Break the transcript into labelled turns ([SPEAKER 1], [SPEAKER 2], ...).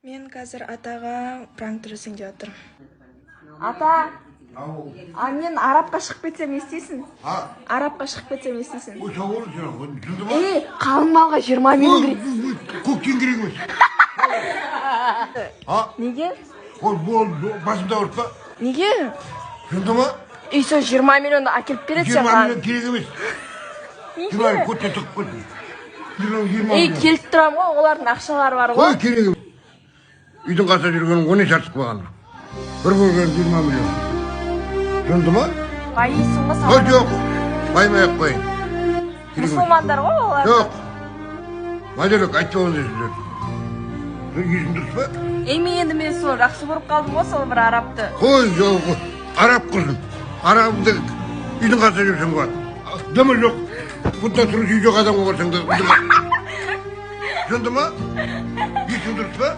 [SPEAKER 1] Мен қазір атаға пранк түсірсең деп отырмын.
[SPEAKER 2] Ата, мен Арабқа шығып кетсем не істейсің? Арабқа шығып кетсем не істейсің?
[SPEAKER 3] Ой, сау болыңыз, жылды ма?
[SPEAKER 2] Қалың малға 20 миллион керек.
[SPEAKER 3] Көктен керек емес.
[SPEAKER 2] Неге?
[SPEAKER 3] Ол басымда ауырып па?
[SPEAKER 2] Неге?
[SPEAKER 3] Жылды ма?
[SPEAKER 2] Үйсі 20 миллионды әкеліп береді
[SPEAKER 3] 20
[SPEAKER 2] сен
[SPEAKER 3] миллион керек емес.
[SPEAKER 2] Неге?
[SPEAKER 3] Көттен тұқып қойды.
[SPEAKER 2] Келіп тұрам ғой, олардың ақшалары бар ғой.
[SPEAKER 3] Ой, керек емес. Үйдің қаса жүргенің 10 шартық болған. Бір көрген 20 миллион. Жылды ма?
[SPEAKER 2] Байысың ғой
[SPEAKER 3] Ой,
[SPEAKER 2] саған.
[SPEAKER 3] жоқ. Баймай-ақ қойын.
[SPEAKER 2] Мұсылмандар ғой олар.
[SPEAKER 3] Жоқ. Маделек, айтпа ондай сөздер. Есің дұрыс па?
[SPEAKER 2] Мен енді сол жақсы көріп қалдым ғой сол бір арабты.
[SPEAKER 3] Ой, жоқ. Араб қызын. Арабыңды үйдің қаса жүрсің ғой. Дымы жоқ. Бұнда тұрыс үй жоқ адамға барсаң да. Жылды ма? Есің дұрыс па?